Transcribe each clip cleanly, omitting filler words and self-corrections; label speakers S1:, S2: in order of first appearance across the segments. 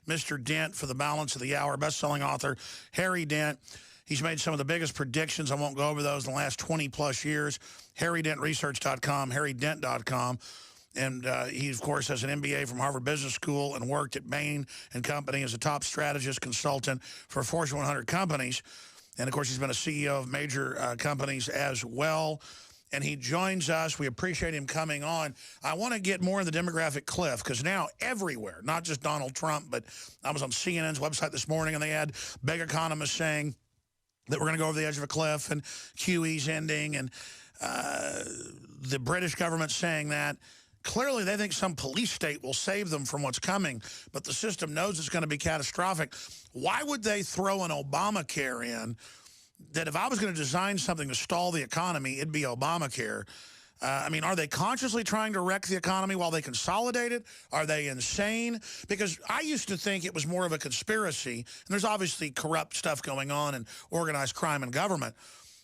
S1: Mr. Dent for the balance of the hour, best-selling author Harry Dent. He's made some of the biggest predictions. I won't go over those in the last 20-plus years. HarryDentResearch.com, HarryDent.com. And he, of course, has an MBA from Harvard Business School and worked at Bain & Company as a top strategist consultant for Fortune 100 companies. And, of course, he's been a CEO of major companies as well. And he joins us. We appreciate him coming on. I want to get more in the demographic cliff because now everywhere, not just Donald Trump, but I was on CNN's website this morning and they had big economists saying that we're going to go over the edge of a cliff and QE's ending, and the British government saying that. Clearly, they think some police state will save them from what's coming, but the system knows it's going to be catastrophic. Why would they throw an Obamacare in that if I was going to design something to stall the economy, it'd be Obamacare? I mean, are they consciously trying to wreck the economy while they consolidate it? Are they insane? Because I used to think it was more of a conspiracy, and there's obviously corrupt stuff going on and organized crime in government.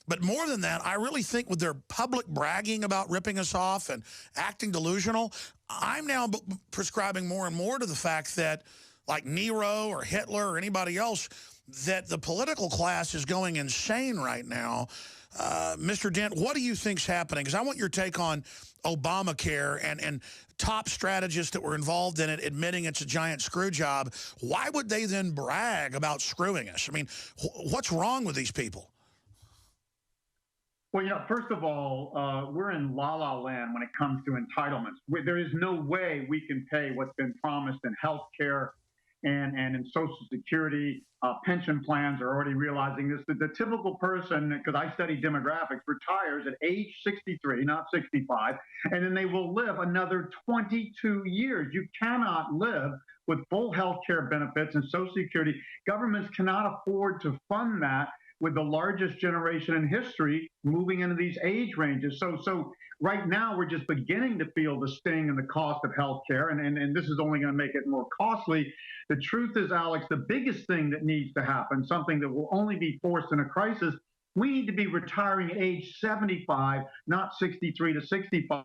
S1: But more than that, I really think with their public bragging about ripping us off and acting delusional, I'm now prescribing more and more to the fact that, like Nero or Hitler or anybody else, that the political class is going insane right now. Mr. Dent, what do you think's happening? Because I want your take on Obamacare and top strategists that were involved in it admitting it's a giant screw job. Why would they then brag about screwing us? I mean, what's wrong with these people?
S2: Well, first of all, we're in la-la land when it comes to entitlements. There is no way we can pay what's been promised in health care and in Social Security. Pension plans are already realizing this. The typical person, because I study demographics, retires at age 63, not 65, and then they will live another 22 years. You cannot live with full health care benefits and Social Security. Governments cannot afford to fund that with the largest generation in history moving into these age ranges. So right now, we're just beginning to feel the sting and the cost of health care, and this is only going to make it more costly. The truth is, Alex, the biggest thing that needs to happen, something that will only be forced in a crisis, we need to be retiring at age 75, not 63 to 65.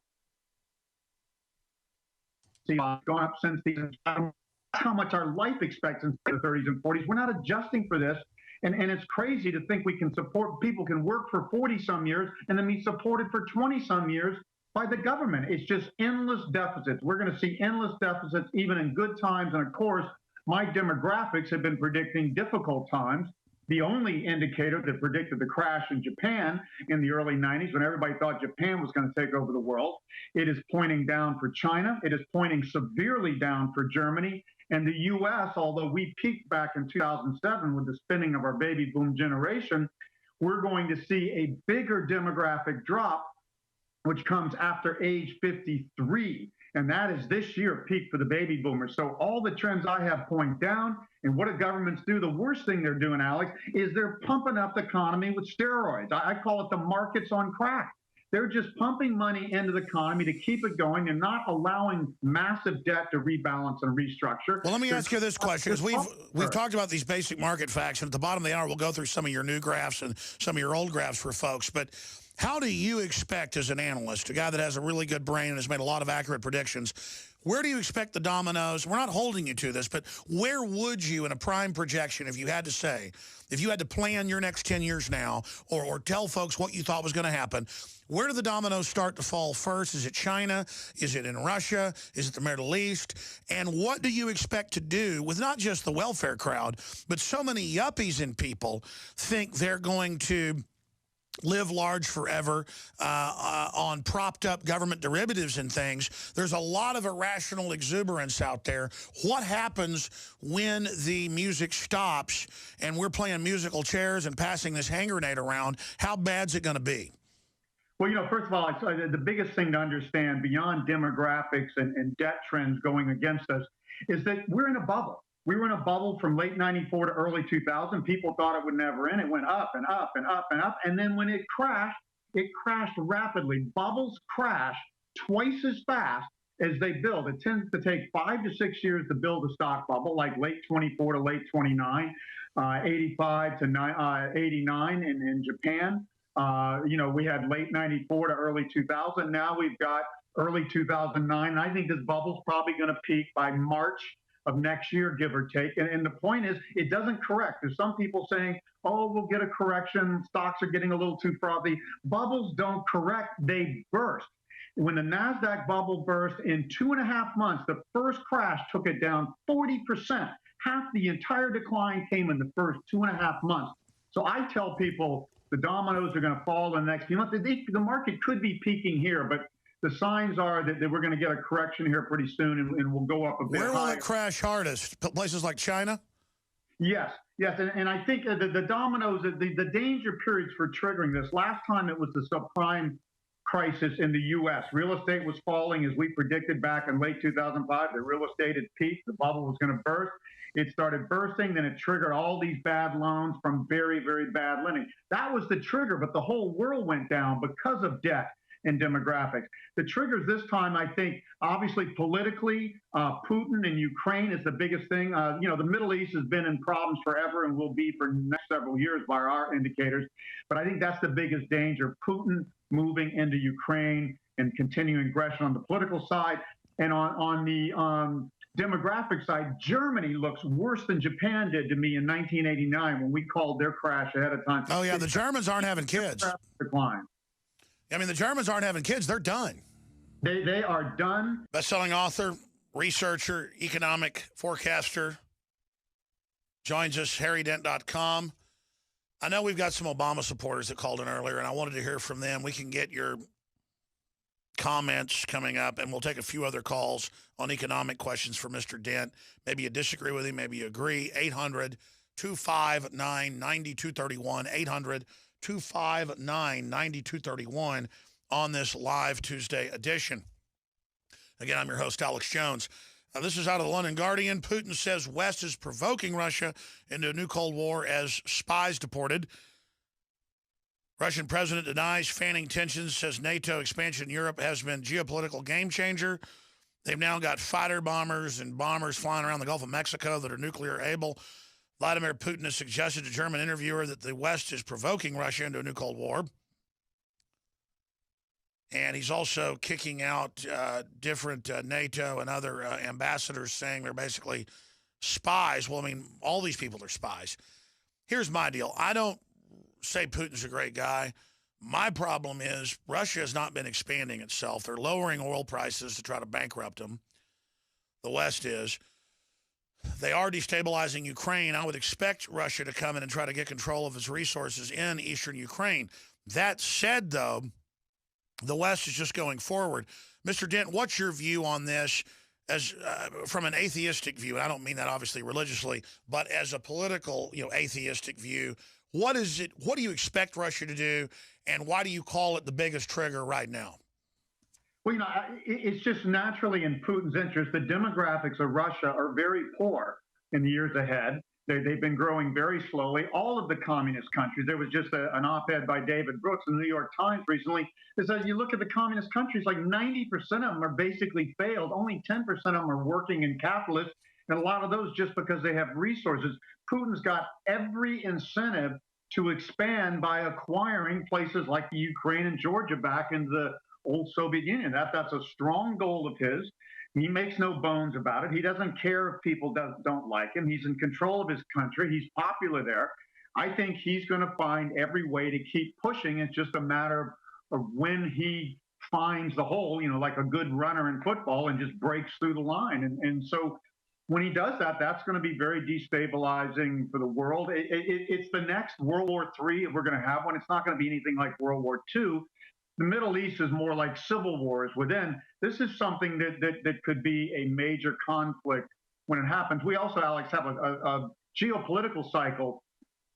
S2: Gone up since how much our life expectancy in the 30s and 40s. We're not adjusting for this. And it's crazy to think we can support, people can work for 40-some years and then be supported for 20-some years by the government. It's just endless deficits. We're going to see endless deficits even in good times. And of course, my demographics have been predicting difficult times. The only indicator that predicted the crash in Japan in the early 90s, when everybody thought Japan was going to take over the world, it is pointing down for China. It is pointing severely down for Germany. And the U.S., although we peaked back in 2007 with the spinning of our baby boom generation, we're going to see a bigger demographic drop, which comes after age 53. And that is this year peak for the baby boomers. So all the trends I have point down. And what do governments do? The worst thing they're doing, Alex, is they're pumping up the economy with steroids. I call it the markets on crack. They're just pumping money into the economy to keep it going and not allowing massive debt to rebalance and restructure.
S1: Well, let me ask you this question, because we've talked about these basic market facts, and at the bottom of the hour, we'll go through some of your new graphs and some of your old graphs for folks. But how do you expect, as an analyst, a guy that has a really good brain and has made a lot of accurate predictions, where do you expect the dominoes? We're not holding you to this, but where would you, in a prime projection, if you had to say, if you had to plan your next 10 years now, or tell folks what you thought was going to happen, where do the dominoes start to fall first? Is it China? Is it in Russia? Is it the Middle East? And what do you expect to do with not just the welfare crowd, but so many yuppies and people think they're going to live large forever on propped up government derivatives and things? There's a lot of irrational exuberance out there. What happens when the music stops and we're playing musical chairs and passing this hand grenade around? How bad's it going to be?
S2: Well, first of all, the biggest thing to understand beyond demographics and debt trends going against us is that we're in a bubble. We were in a bubble from late 94 to early 2000. People thought it would never end. It went up and up and up and up. And then when it crashed rapidly. Bubbles crash twice as fast as they build. It tends to take 5 to 6 years to build a stock bubble, like late 24 to late 29, 85 to 89 in Japan. We had late 94 to early 2000. Now we've got early 2009. I think this bubble's probably going to peak by March of next year, give or take. And the point is, it doesn't correct. There's some people saying, oh, we'll get a correction. Stocks are getting a little too frothy. Bubbles don't correct, they burst. When the NASDAQ bubble burst in 2.5 months, the first crash took it down 40%. Half the entire decline came in the first 2.5 months. So I tell people the dominoes are going to fall in the next few months. The market could be peaking here, but the signs are that we're going to get a correction here pretty soon, and we'll go up a bit higher.
S1: Where will it crash hardest? Places like China?
S2: Yes, and I think the dominoes, the danger periods for triggering this. Last time it was the subprime crisis in the U.S. Real estate was falling as we predicted back in late 2005. The real estate had peaked. The bubble was going to burst. It started bursting. Then it triggered all these bad loans from very, very bad lending. That was the trigger, but the whole world went down because of debt and demographics. The triggers this time, I think, obviously politically, Putin and Ukraine is the biggest thing. The Middle East has been in problems forever and will be for the next several years by our indicators. But I think that's the biggest danger, Putin moving into Ukraine and continuing aggression on the political side. And on the demographic side, Germany looks worse than Japan did to me in 1989 when we called their crash ahead of time.
S1: Oh, yeah, the Germans aren't having kids.
S2: Decline.
S1: I mean, the Germans aren't having kids. They're done.
S2: They are done.
S1: Best-selling author, researcher, economic forecaster, joins us, harrydent.com. I know we've got some Obama supporters that called in earlier, and I wanted to hear from them. We can get your comments coming up, and we'll take a few other calls on economic questions for Mr. Dent. Maybe you disagree with him, maybe you agree. 800-259-9231, 800-259-9231 on this live Tuesday edition. Again, I'm your host, Alex Jones. This is out of the London Guardian. Putin says West is provoking Russia into a new Cold War as spies deported. Russian president denies fanning tensions, says NATO expansion in Europe has been geopolitical game changer. They've now got fighter bombers and bombers flying around the Gulf of Mexico that are nuclear able. Vladimir Putin has suggested to a German interviewer that the West is provoking Russia into a new Cold War. And he's also kicking out different NATO and other ambassadors, saying they're basically spies. Well, I mean, all these people are spies. Here's my deal. I don't say Putin's a great guy. My problem is Russia has not been expanding itself. They're lowering oil prices to try to bankrupt them. The West is. They are destabilizing Ukraine. I would expect Russia to come in and try to get control of its resources in eastern Ukraine. That said, though, the West is just going forward. Mr. Dent, what's your view on this as from an atheistic view? And I don't mean that obviously religiously, but as a political, atheistic view. What is it? What do you expect Russia to do, and why do you call it the biggest trigger right now?
S2: Well, it's just naturally in Putin's interest. The demographics of Russia are very poor in the years ahead. They've been growing very slowly. All of the communist countries. There was just an op-ed by David Brooks in the New York Times recently that says you look at the communist countries, like 90% of them are basically failed. Only 10% of them are working in capitalists, and a lot of those just because they have resources. Putin's got every incentive to expand by acquiring places like the Ukraine and Georgia back into the old Soviet Union. That's a strong goal of his. He makes no bones about it. He doesn't care if people don't like him. He's in control of his country. He's popular there. I think he's going to find every way to keep pushing. It's just a matter of when he finds the hole, like a good runner in football, and just breaks through the line. And so when he does that, that's going to be very destabilizing for the world. It's the next World War III, if we're going to have one. It's not going to be anything like World War II. The Middle East is more like civil wars within. This is something that could be a major conflict when it happens. We also, Alex, have a geopolitical cycle.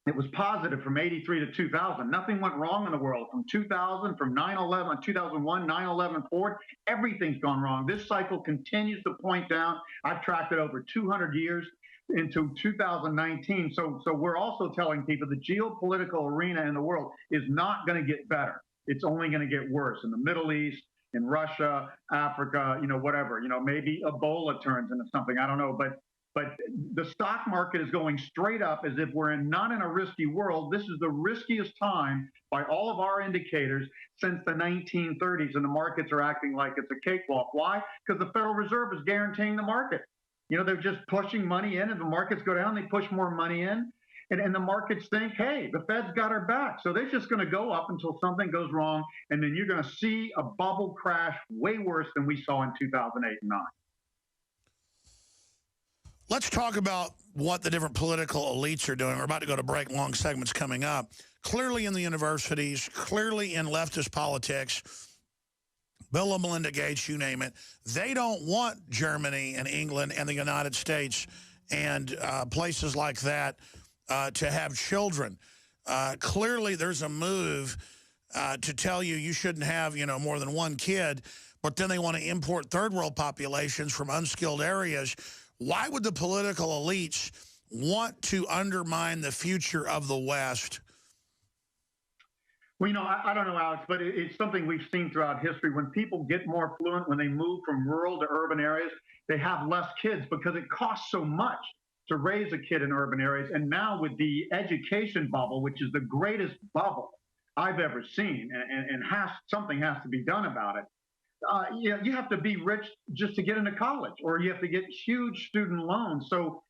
S2: It was positive from 83 to 2000. Nothing went wrong in the world. From 2000, from 9/11, 2001, 9/11 forward, everything's gone wrong. This cycle continues to point down. I've tracked it over 200 years into 2019. So we're also telling people the geopolitical arena in the world is not going to get better. It's only going to get worse in the Middle East, in Russia, Africa, whatever. Maybe Ebola turns into something. I don't know. But the stock market is going straight up as if we're not in a risky world. This is the riskiest time by all of our indicators since the 1930s, and the markets are acting like it's a cakewalk. Why? Because the Federal Reserve is guaranteeing the market. They're just pushing money in, and the markets go down, they push more money in. And the markets think, hey, the Fed's got our back. So they're just going to go up until something goes wrong. And then you're going to see a bubble crash way worse than we saw in 2008 and 9.
S1: Let's talk about what the different political elites are doing. We're about to go to break, long segments coming up. Clearly in the universities, clearly in leftist politics, Bill and Melinda Gates, you name it, they don't want Germany and England and the United States and places like that to have children. Clearly there's a move to tell you shouldn't have, more than one kid, but then they want to import third world populations from unskilled areas. Why would the political elites want to undermine the future of the West?
S2: Well, I don't know, Alex, but it's something we've seen throughout history. When people get more affluent, when they move from rural to urban areas, they have less kids because it costs so much to raise a kid in urban areas. And now with the education bubble, which is the greatest bubble I've ever seen, and something has to be done about it. You have to be rich just to get into college, or you have to get huge student loans. So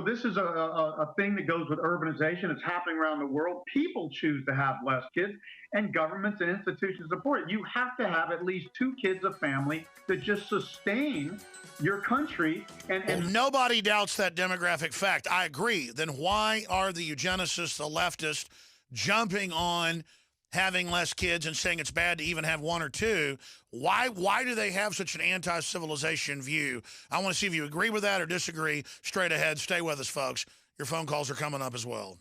S2: this is a thing that goes with urbanization. It's happening around the world. People choose to have less kids, and governments and institutions support it. You have to have at least 2 kids a family that just sustain your country. And
S1: nobody doubts that demographic fact. I agree. Then why are the eugenicists, the leftists, jumping on having less kids and saying it's bad to even have 1 or 2? Why do they have such an anti-civilization view? I want to see if you agree with that or disagree. Straight ahead. Stay with us, folks. Your phone calls are coming up as well.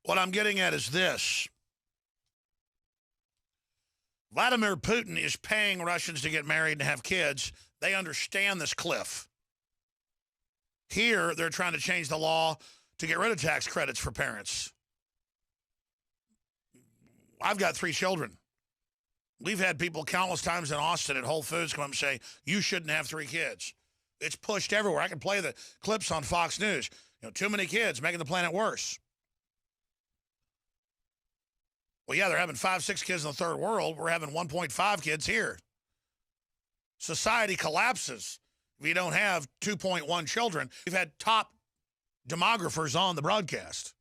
S1: What I'm getting at is this. Vladimir Putin is paying Russians to get married and have kids. They understand this cliff. Here, they're trying to change the law to get rid of tax credits for parents. I've got 3 children. We've had people countless times in Austin at Whole Foods come up and say, you shouldn't have 3 kids. It's pushed everywhere. I can play the clips on Fox News. Too many kids making the planet worse. Well, yeah, they're having 5, 6 kids in the third world. We're having 1.5 kids here. Society collapses if you don't have 2.1 children. We've had top demographers on the broadcast.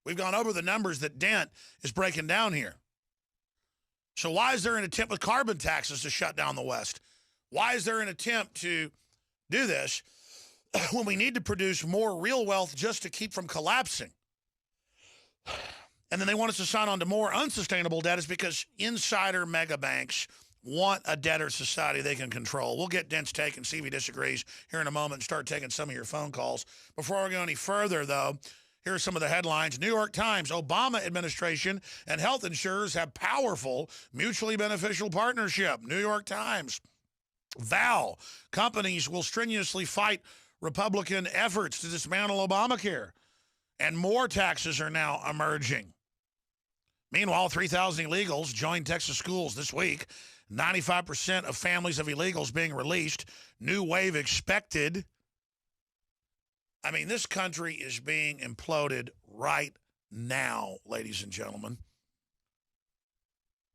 S1: We've gone over the numbers that Dent is breaking down here. So why is there an attempt with carbon taxes to shut down the West? Why is there an attempt to do this when we need to produce more real wealth just to keep from collapsing? And then they want us to sign on to more unsustainable debt is because insider mega banks want a debtor society they can control. We'll get Dent's take and see if he disagrees here in a moment and start taking some of your phone calls. Before we go any further, though, here are some of the headlines. New York Times, Obama administration and health insurers have powerful, mutually beneficial partnership. New York Times. Val, companies will strenuously fight Republican efforts to dismantle Obamacare. And more taxes are now emerging. Meanwhile, 3,000 illegals joined Texas schools this week. 95% of families of illegals being released. New wave expected. I mean, this country is being imploded right now, ladies and gentlemen.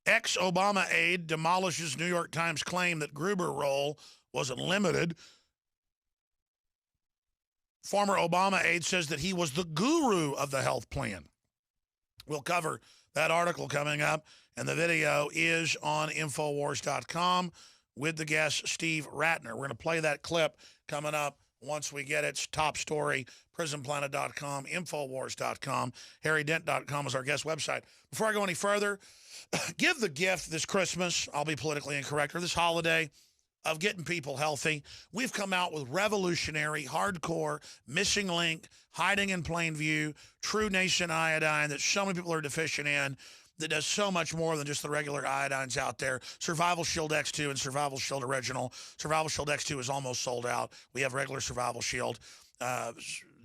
S1: Ex-Obama aide demolishes New York Times claim that Gruber role wasn't limited. Former Obama aide says that he was the guru of the health plan. We'll cover that article coming up, and the video is on Infowars.com with the guest Steve Ratner. We're going to play that clip coming up once we get its top story. PrisonPlanet.com, Infowars.com, HarryDent.com is our guest website. Before I go any further, give the gift this Christmas, I'll be politically incorrect, or this holiday, of getting people healthy. We've come out with revolutionary, hardcore, missing link, hiding in plain view, true nation iodine that so many people are deficient in, that does so much more than just the regular iodines out there. Survival Shield X2 and Survival Shield Original. Survival Shield X2 is almost sold out. We have regular Survival Shield.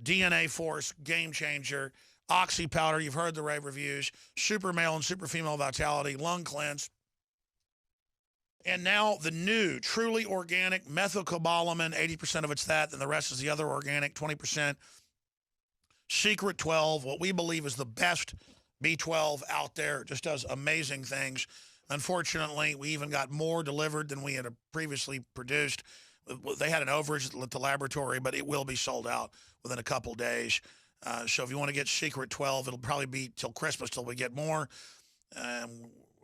S1: DNA Force, game changer. Oxy powder, you've heard the rave reviews. Super male and super female vitality, lung cleanse. And now the new, truly organic methylcobalamin, 80% of it's that, and the rest is the other organic, 20%. Secret 12, what we believe is the best B12 out there. It just does amazing things. Unfortunately, we even got more delivered than we had previously produced. They had an overage at the laboratory, but it will be sold out within a couple days. So if you want to get Secret 12, it'll probably be till Christmas till we get more.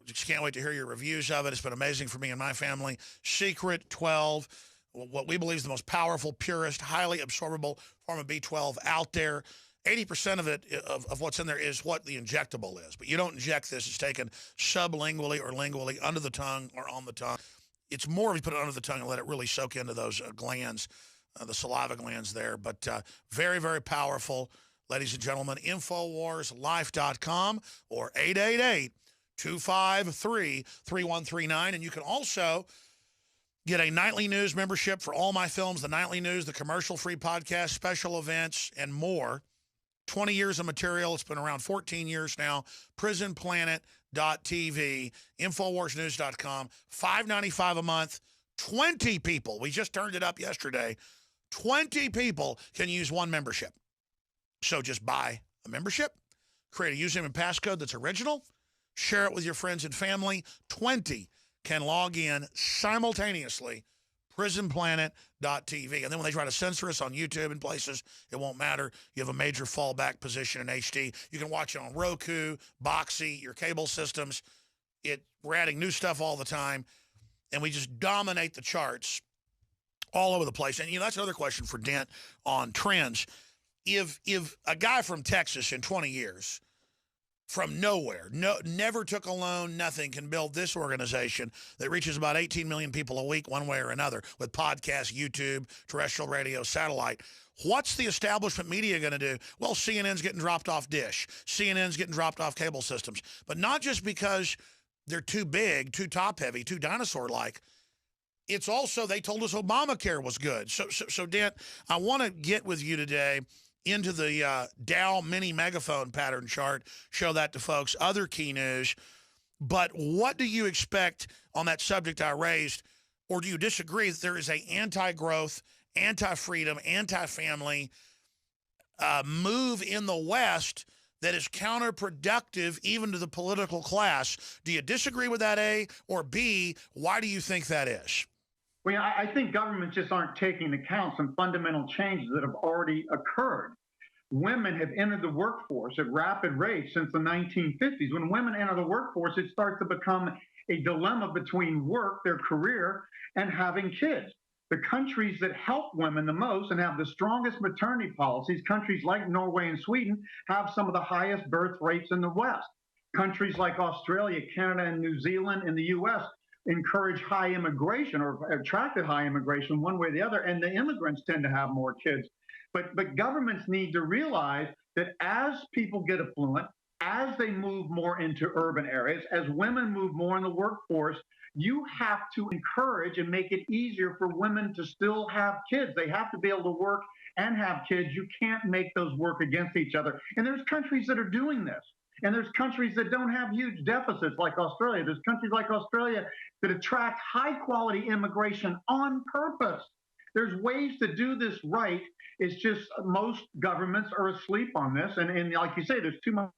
S1: Just can't wait to hear your reviews of it. It's been amazing for me and my family. Secret 12, what we believe is the most powerful, purest, highly absorbable form of B12 out there. 80% of it, of what's in there, is what the injectable is. But you don't inject this. It's taken sublingually or lingually, under the tongue or on the tongue. It's more if you put it under the tongue and let it really soak into those glands, the saliva glands there. But very, very powerful, ladies and gentlemen. InfoWarsLife.com or 888-253-3139. And you can also get a nightly news membership for all my films, the nightly news, the commercial-free podcast, special events, and more. 20 years of material. It's been around 14 years now. PrisonPlanet.tv, InfoWarsNews.com, $5.95 a month. 20 people. We just turned it up yesterday. 20 people can use one membership. So just buy a membership, create a username and passcode that's original, share it with your friends and family. 20 can log in simultaneously. PrisonPlanet.tv. And then when they try to censor us on YouTube and places, it won't matter. You have a major fallback position in HD. You can watch it on Roku, Boxy, your cable systems. We're adding new stuff all the time, and we just dominate the charts all over the place. And, that's another question for Dent on trends. If a guy from Texas in 20 years, from nowhere, never took a loan, nothing, can build this organization that reaches about 18 million people a week one way or another with podcasts, YouTube, terrestrial radio, satellite. What's the establishment media going to do? Well, CNN's getting dropped off Dish. CNN's getting dropped off cable systems. But not just because they're too big, too top-heavy, too dinosaur-like. It's also they told us Obamacare was good. So Dent, I want to get with you today into the Dow mini megaphone pattern chart, show that to folks, other key news. But what do you expect on that subject I raised, or do you disagree that there is a anti-growth, anti-freedom, anti-family move in the West that is counterproductive even to the political class? Do you disagree with that, A? Or B, why do you think that is?
S2: Well, yeah, I think governments just aren't taking into account some fundamental changes that have already occurred. Women have entered the workforce at rapid rates since the 1950s. When women enter the workforce, it starts to become a dilemma between work, their career, and having kids. The countries that help women the most and have the strongest maternity policies, countries like Norway and Sweden, have some of the highest birth rates in the West. Countries like Australia, Canada, and New Zealand and the US encourage high immigration or attracted high immigration one way or the other, and the immigrants tend to have more kids. But governments need to realize that as people get affluent, as they move more into urban areas, as women move more in the workforce, you have to encourage and make it easier for women to still have kids. They have to be able to work and have kids. You can't make those work against each other. And there's countries that are doing this. And there's countries that don't have huge deficits like Australia. There's countries like Australia that attract high quality immigration on purpose. There's ways to do this right. It's just most governments are asleep on this. And like you say, there's too much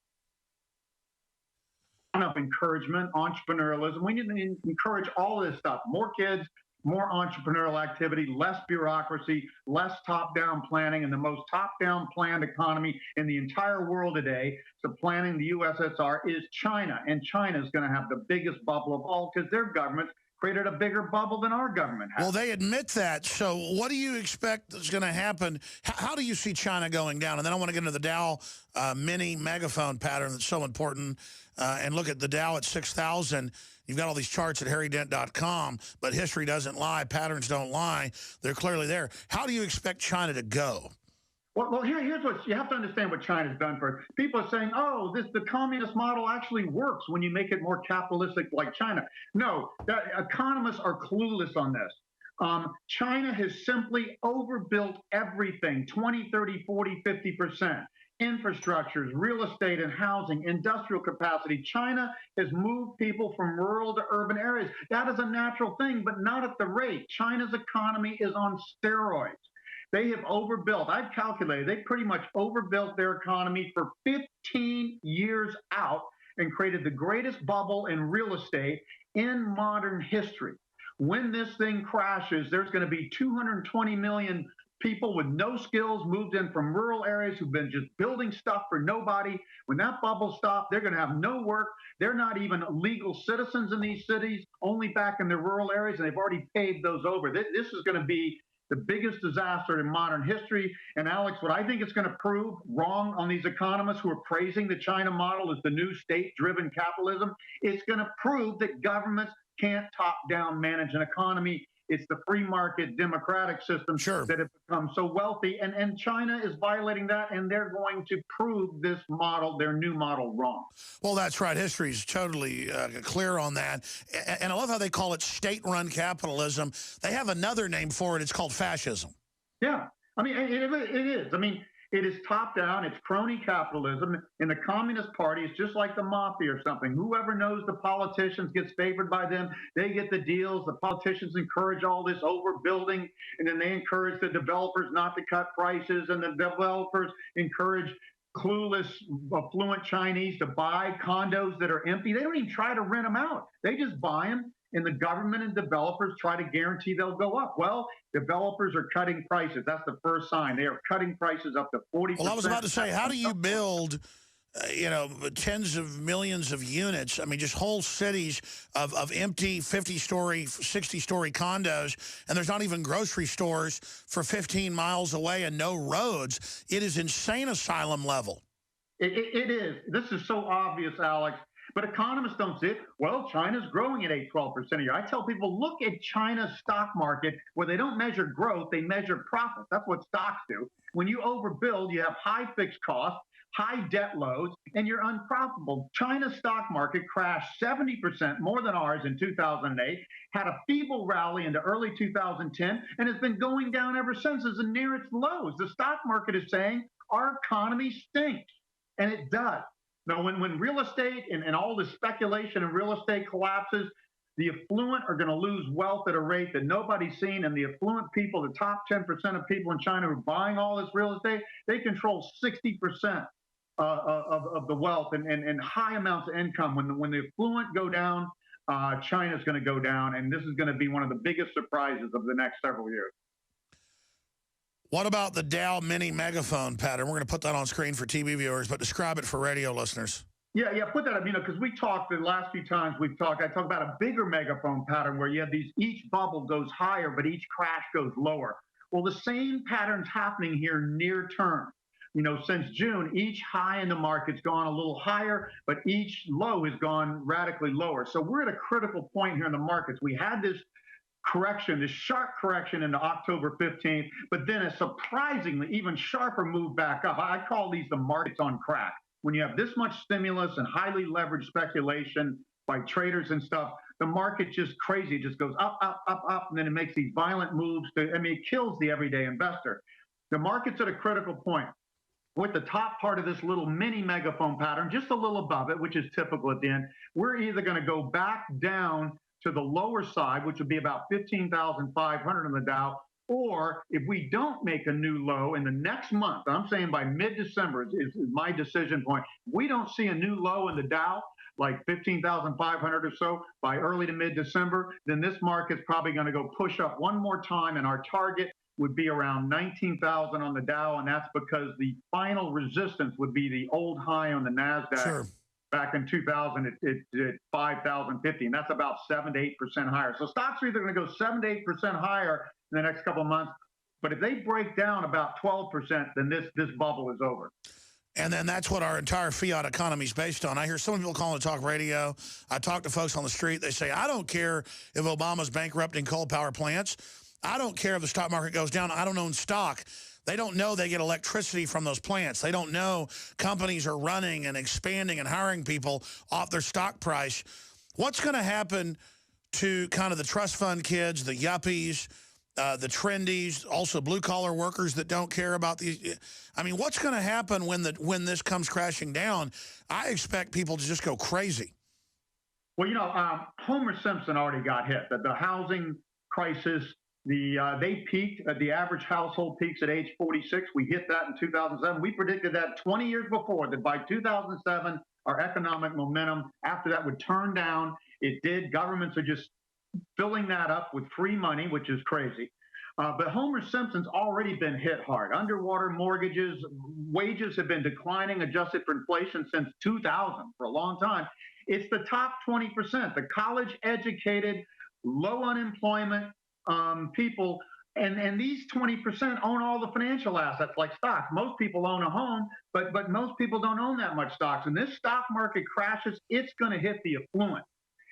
S2: enough encouragement, entrepreneurialism. We need to encourage all of this stuff. More kids, more entrepreneurial activity, less bureaucracy, less top-down planning, and the most top-down planned economy in the entire world today, supplanting the USSR, is China. And China is going to have the biggest bubble of all because their government created a bigger bubble than our government has.
S1: Well, they admit that. So what do you expect is going to happen? How do you see China going down? And then I want to get into the Dow mini megaphone pattern that's so important and look at the Dow at 6,000. You've got all these charts at harrydent.com, but history doesn't lie. Patterns don't lie. They're clearly there. How do you expect China to go?
S2: Well, here's what you have to understand what China's done for. People are saying, oh, the communist model actually works when you make it more capitalistic like China. No, economists are clueless on this. China has simply overbuilt everything, 20, 30, 40, 50%. Infrastructures, real estate and housing, industrial capacity. China has moved people from rural to urban areas. That is a natural thing, but not at the rate. China's economy is on steroids. They have overbuilt. I've calculated they pretty much overbuilt their economy for 15 years out and created the greatest bubble in real estate in modern history. When this thing crashes, there's going to be 220 million people with no skills moved in from rural areas who've been just building stuff for nobody. When that bubble stops, they're going to have no work. They're not even legal citizens in these cities, only back in the rural areas, and they've already paved those over. This is going to be the biggest disaster in modern history. And Alex, what I think it's going to prove wrong on these economists who are praising the China model as the new state-driven capitalism, it's going to prove that governments can't top-down manage an economy. It's the free market democratic system that have become so wealthy. And China is violating that, and they're going to prove this model, their new model, wrong.
S1: Well, that's right. History is totally clear on that. And I love how they call it state-run capitalism. They have another name for it. It's called fascism.
S2: Yeah. I mean, it is. I mean, it is top-down. It's crony capitalism. And the Communist Party is just like the mafia or something. Whoever knows the politicians gets favored by them. They get the deals. The politicians encourage all this overbuilding, and then they encourage the developers not to cut prices, and the developers encourage clueless, affluent Chinese to buy condos that are empty. They don't even try to rent them out. They just buy them. And the government and developers try to guarantee they'll go up. Well, developers are cutting prices. That's the first sign. They are cutting prices up to 40%.
S1: Well, I was about to say, how do you build, tens of millions of units? I mean, just whole cities of empty 50-story, 60-story condos, and there's not even grocery stores for 15 miles away and no roads. It is insane asylum level.
S2: It is. This is so obvious, Alex. But economists don't see it. Well, China's growing at 8-12% a year. I tell people, look at China's stock market where they don't measure growth, they measure profit. That's what stocks do. When you overbuild, you have high fixed costs, high debt loads, and you're unprofitable. China's stock market crashed 70% more than ours in 2008, had a feeble rally into early 2010, and has been going down ever since. It's near its lows. The stock market is saying our economy stinks, and it does. Now, when real estate and all the speculation in real estate collapses, the affluent are going to lose wealth at a rate that nobody's seen. And the affluent people, the top 10% of people in China who are buying all this real estate, they control 60% of the wealth and high amounts of income. When the affluent go down, China's going to go down, and this is going to be one of the biggest surprises of the next several years.
S1: What about the Dow mini megaphone pattern? We're going to put that on screen for TV viewers, but describe it for radio listeners.
S2: Yeah, put that up, because we talked the last few times I talked about a bigger megaphone pattern where you have each bubble goes higher, but each crash goes lower. Well, the same pattern's happening here near term. Since June, each high in the market's gone a little higher, but each low has gone radically lower. So we're at a critical point here in the markets. We had this correction, this sharp correction into October 15th, but then a surprisingly even sharper move back up. I call these the markets on crack. When you have this much stimulus and highly leveraged speculation by traders and stuff, the market just crazy. It just goes up, up, up, up, and then it makes these violent moves. It kills the everyday investor. The market's at a critical point. With the top part of this little mini megaphone pattern, just a little above it, which is typical at the end, we're either going to go back down to the lower side, which would be about 15,500 on the Dow, or if we don't make a new low in the next month, I'm saying by mid-December is my decision point. If we don't see a new low in the Dow, like 15,500 or so by early to mid-December, then this market's probably going to go push up one more time, and our target would be around 19,000 on the Dow, and that's because the final resistance would be the old high on the NASDAQ.
S1: Sure.
S2: Back in 2000, it 5,050, and that's about 7 to 8% higher. So stocks are either going to go 7 to 8% higher in the next couple of months, but if they break down about 12%, then this bubble is over.
S1: And then that's what our entire fiat economy is based on. I hear some people calling to talk radio. I talk to folks on the street. They say, I don't care if Obama's bankrupting coal power plants. I don't care if the stock market goes down. I don't own stock. They don't know they get electricity from those plants. They don't know companies are running and expanding and hiring people off their stock price. What's going to happen to kind of the trust fund kids, the yuppies, the trendies, also blue-collar workers that don't care about these? I mean, what's going to happen when this comes crashing down? I expect people to just go crazy.
S2: Well, Homer Simpson already got hit. The housing crisis, they peaked. The average household peaks at age 46. We hit that in 2007. We predicted that 20 years before, that by 2007, our economic momentum after that would turn down. It did. Governments are just filling that up with free money, which is crazy. But Homer Simpson's already been hit hard. Underwater mortgages, wages have been declining, adjusted for inflation, since 2000 for a long time. It's the top 20%, the college-educated, low unemployment people, and these 20% own all the financial assets like stocks. Most people own a home, but most people don't own that much stocks. And this stock market crashes, it's going to hit the affluent,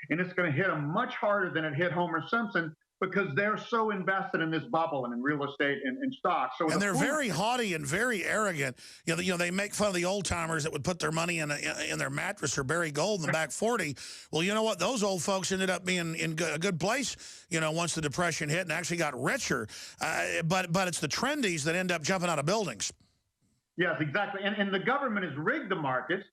S2: and it's going to hit them much harder than it hit Homer Simpson, because they're so invested in this bubble and in real estate and stocks. So
S1: and they're very haughty and very arrogant. You know, they make fun of the old timers that would put their money in their mattress or bury gold in the back 40. Well, you know what? Those old folks ended up being in a good place, once the Depression hit, and actually got richer. But it's the trendies that end up jumping out of buildings.
S2: Yes, exactly. And the government has rigged the markets,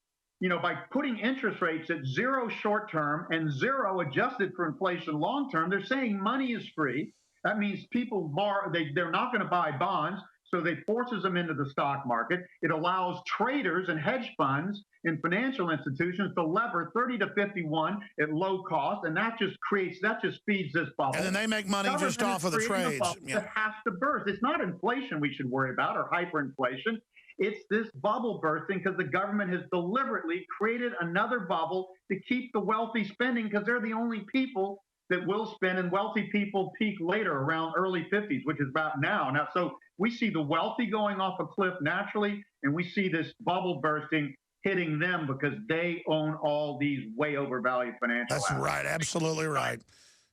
S2: by putting interest rates at 0 short term and 0 adjusted for inflation long term. They're saying money is free. That means people they're not going to buy bonds, so they forces them into the stock market. It allows traders and hedge funds and financial institutions to lever 30 to 51 at low cost, and that just feeds this bubble.
S1: And then they make money just off of the trades.
S2: It has to burst. It's not inflation we should worry about, or hyperinflation. It's this bubble bursting because the government has deliberately created another bubble to keep the wealthy spending, because they're the only people that will spend, and wealthy people peak later around early 50s, which is about now. So we see the wealthy going off a cliff naturally, and we see this bubble bursting hitting them because they own all these way overvalued financial assets.
S1: That's right. Absolutely right.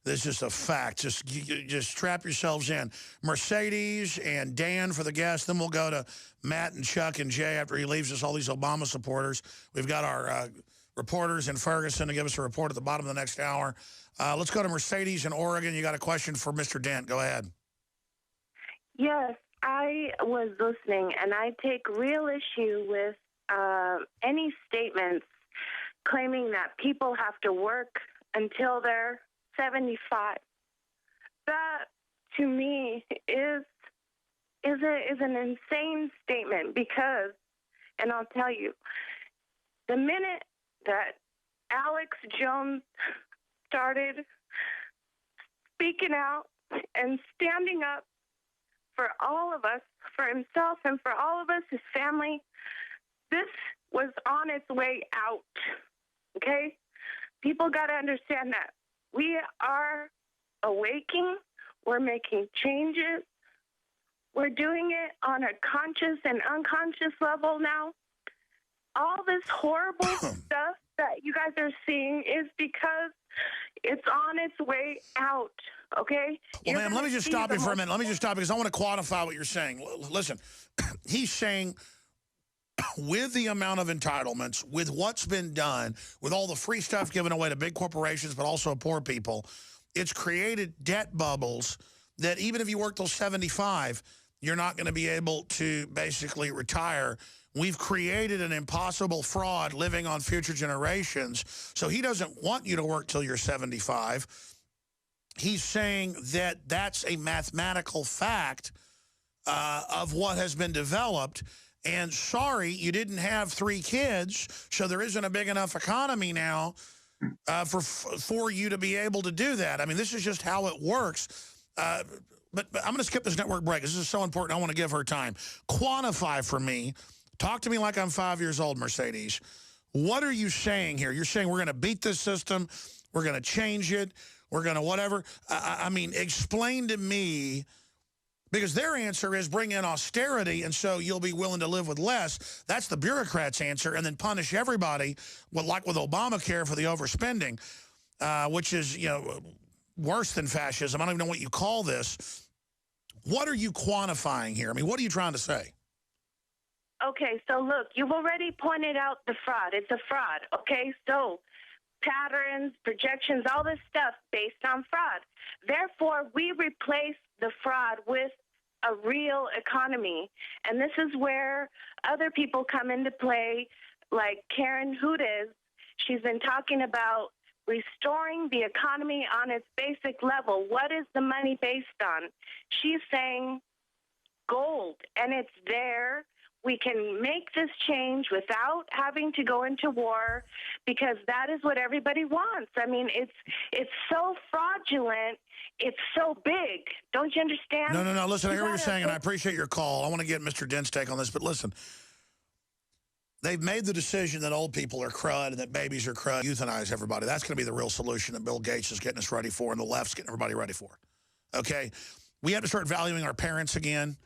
S1: This is a fact. Just strap yourselves in. Mercedes and Dan for the guests. Then we'll go to Matt and Chuck and Jay after he leaves us, all these Obama supporters. We've got our reporters in Ferguson to give us a report at the bottom of the next hour. Let's go to Mercedes in Oregon. You got a question for Mr. Dent. Go ahead.
S3: Yes, I was listening, and I take real issue with any statements claiming that people have to work until they're 75. That, to me, is an insane statement, because, and I'll tell you, the minute that Alex Jones started speaking out and standing up for all of us, for himself and for all of us, his family, this was on its way out, okay? People got to understand that. We are awaking. We're making changes. We're doing it on a conscious and unconscious level now. All this horrible stuff that you guys are seeing is because it's on its way out, okay?
S1: Well, ma'am, let me just stop you for a minute. Let me just stop because I want to quantify what you're saying. Listen, he's saying with the amount of entitlements, with what's been done, with all the free stuff given away to big corporations but also poor people, it's created debt bubbles that even if you work till 75, you're not going to be able to basically retire. We've created an impossible fraud living on future generations. So he doesn't want you to work till you're 75. He's saying that that's a mathematical fact of what has been developed. And sorry, you didn't have 3 kids, so there isn't a big enough economy now for you to be able to do that. I mean, this is just how it works. But I'm going to skip this network break. This is so important. I want to give her time. Quantify for me. Talk to me like I'm 5 years old, Mercedes. What are you saying here? You're saying we're going to beat this system. We're going to change it. We're going to whatever. I mean, explain to me, because their answer is bring in austerity, and so you'll be willing to live with less. That's the bureaucrats' answer, and then punish everybody, like with Obamacare for the overspending, which is, you know, worse than fascism. I don't even know what you call this. What are you quantifying here? I mean, what are you trying to say?
S3: Okay, so look, you've already pointed out the fraud. It's a fraud, okay? So patterns, projections, all this stuff based on fraud. Therefore, we replace the fraud with a real economy. And this is where other people come into play, like Karen Hudes. She's been talking about restoring the economy on its basic level. What is the money based on? She's saying gold, and it's there. We can make this change without having to go into war, because that is what everybody wants. I mean, it's so fraudulent. It's so big. Don't you understand?
S1: No. Listen, I hear what you're saying, and I appreciate your call. I want to get Mr. Dent's take on this, but listen. They've made the decision that old people are crud and that babies are crud. Euthanize everybody. That's going to be the real solution that Bill Gates is getting us ready for and the left's getting everybody ready for. Okay? We have to start valuing our parents again.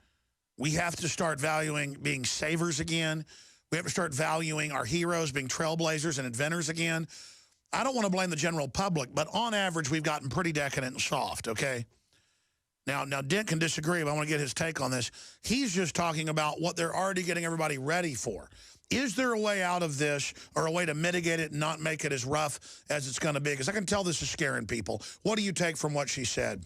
S1: We have to start valuing being savers again. We have to start valuing our heroes, being trailblazers and inventors again. I don't want to blame the general public, but on average, we've gotten pretty decadent and soft, okay? Now Dent can disagree, but I want to get his take on this. He's just talking about what they're already getting everybody ready for. Is there a way out of this or a way to mitigate it and not make it as rough as it's going to be? Because I can tell this is scaring people. What do you take from what she said?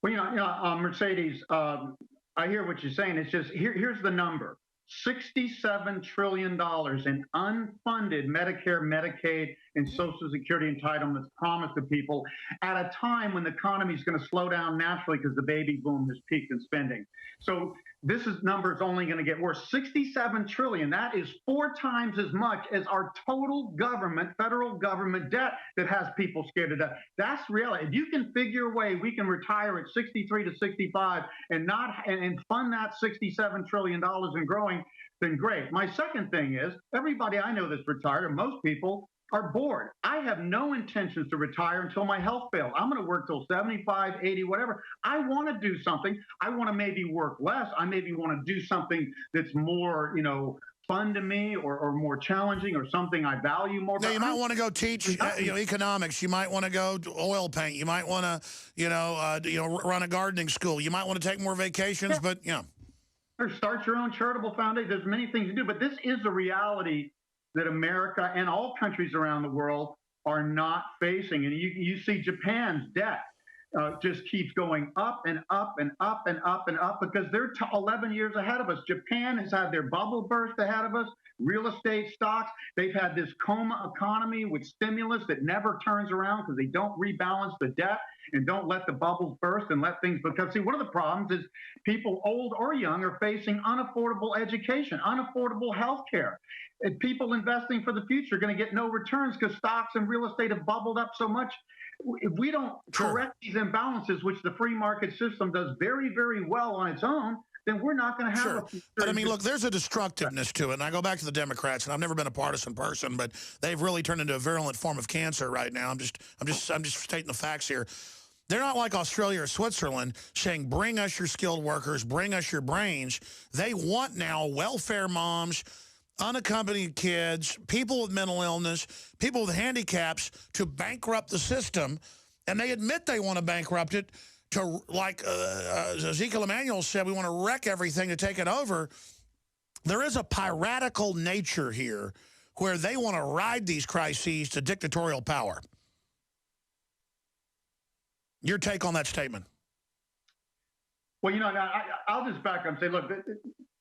S2: Well, Mercedes, I hear what you're saying. It's just, here's the number. $67 trillion in unfunded Medicare, Medicaid, and Social Security entitlements promised to people at a time when the economy is going to slow down naturally because the baby boom has peaked in spending. So this number is only going to get worse. $67 trillion. That is 4 times as much as our total government, federal government debt that has people scared to death. That's reality. If you can figure a way we can retire at 63 to 65 and fund that $67 trillion and growing, then great. My second thing is everybody I know that's retired, or most people, are bored. I have no intentions to retire until my health fails. I'm going to work till 75, 80, whatever. I want to do something. I want to maybe work less. I maybe want to do something that's more, fun to me or more challenging or something I value more.
S1: Yeah, you might want to go teach economics. You might want to go to oil paint. You might want to, run a gardening school. You might want to take more vacations, but
S2: Or start your own charitable foundation. There's many things to do, but this is a reality that America and all countries around the world are not facing. And you see Japan's debt just keeps going up and up and up and up and up because they're 11 years ahead of us. Japan has had their bubble burst ahead of us. Real estate stocks, they've had this coma economy with stimulus that never turns around because they don't rebalance the debt and don't let the bubbles burst and let things, because see, one of the problems is people old or young are facing unaffordable education, unaffordable health care. And people investing for the future are going to get no returns because stocks and real estate have bubbled up so much. If we don't correct these imbalances, which the free market system does very, very well on its own, then we're not going to have a future.
S1: But I mean, look, there's a destructiveness to it. And I go back to the Democrats, and I've never been a partisan person, but they've really turned into a virulent form of cancer right now. I'm just stating the facts here. They're not like Australia or Switzerland saying, bring us your skilled workers, bring us your brains. They want now welfare moms, unaccompanied kids, people with mental illness, people with handicaps to bankrupt the system. And they admit they want to bankrupt it to, like Ezekiel Emanuel said, we want to wreck everything to take it over. There is a piratical nature here where they want to ride these crises to dictatorial power. Your take on that statement?
S2: Well, you know, I'll just back up and say, look,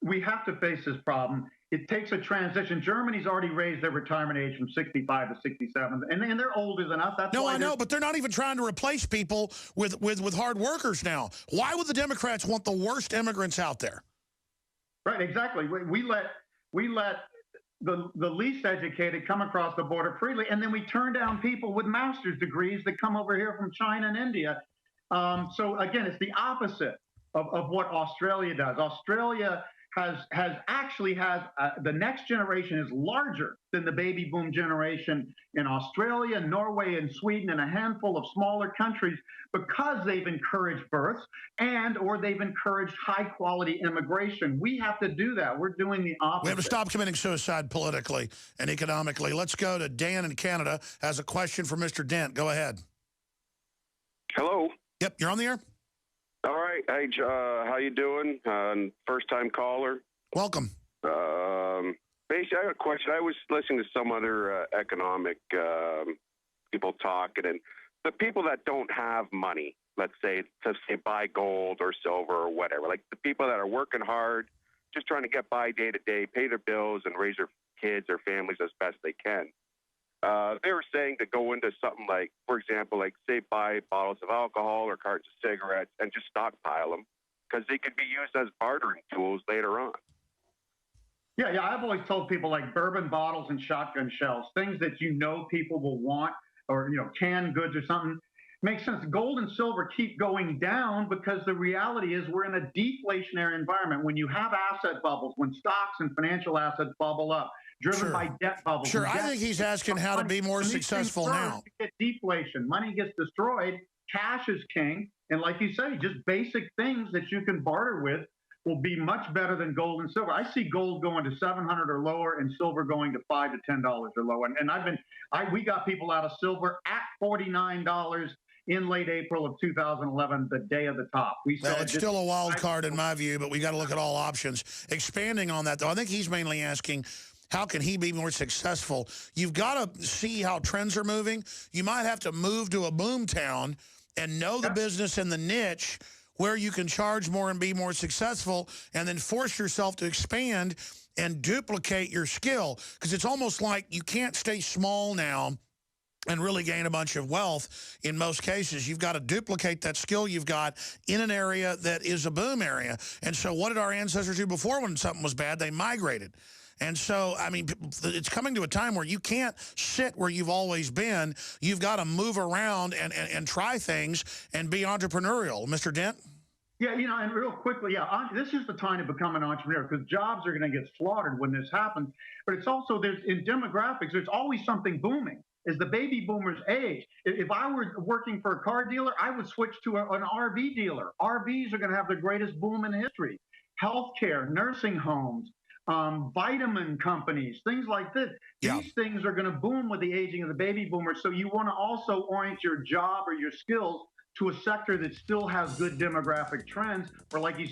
S2: we have to face this problem. It takes a transition. Germany's already raised their retirement age from 65 to 67, and they're older than us. That's
S1: no, I know, but they're not even trying to replace people with hard workers now. Why would the Democrats want the worst immigrants out there?
S2: Right, exactly. We let the least educated come across the border freely, and then we turn down people with master's degrees that come over here from China and India. So again, it's the opposite of what Australia does. Australia has the next generation is larger than the baby boom generation in Australia, Norway, and Sweden, and a handful of smaller countries, because they've encouraged births or they've encouraged high quality immigration. We have to do that. We're doing the opposite.
S1: We have to stop committing suicide politically and economically. Let's go to Dan in Canada. Has a question for Mr. Dent. Go ahead.
S4: Hello.
S1: Yep, you're on the air.
S4: All right. Hey, how you doing? First-time caller.
S1: Welcome.
S4: Basically, I have a question. I was listening to some other economic people talking, and the people that don't have money, let's say, to buy gold or silver or whatever, like the people that are working hard, just trying to get by day to day, pay their bills, and raise their kids or families as best they can. They were saying to go into something like, for example, like say buy bottles of alcohol or cartons of cigarettes and just stockpile them because they could be used as bartering tools later on.
S2: Yeah, I've always told people like bourbon bottles and shotgun shells, things that you know people will want, or canned goods or something. Makes sense. Gold and silver keep going down because the reality is we're in a deflationary environment. When you have asset bubbles, when stocks and financial assets bubble up, driven by debt bubbles.
S1: Sure, I think he's asking how to be more successful now.
S2: You get deflation. Money gets destroyed. Cash is king. And like you say, just basic things that you can barter with will be much better than gold and silver. I see gold going to 700 or lower and silver going to $5 to $10 or lower. And we got people out of silver at $49 in late April of 2011, the day of the top.
S1: Well, it's still a wild card in my view, but we got to look at all options. Expanding on that, though, I think he's mainly asking, how can he be more successful? You've got to see how trends are moving. You might have to move to a boom town and know the business and the niche where you can charge more and be more successful, and then force yourself to expand and duplicate your skill. Because it's almost like you can't stay small now and really gain a bunch of wealth. In most cases, you've got to duplicate that skill you've got in an area that is a boom area. And so what did our ancestors do before when something was bad? They migrated. And so, I mean, it's coming to a time where you can't sit where you've always been. You've got to move around and try things and be entrepreneurial. Mr. Dent?
S2: Yeah, and real quickly, this is the time to become an entrepreneur because jobs are going to get slaughtered when this happens. But it's also, in demographics, there's always something booming. As the baby boomers age, if I were working for a car dealer, I would switch to an RV dealer. RVs are going to have the greatest boom in history. Healthcare, nursing homes, vitamin companies, things like this.
S1: Yeah.
S2: These things are going to boom with the aging of the baby boomers. So you want to also orient your job or your skills to a sector that still has good demographic trends, or like you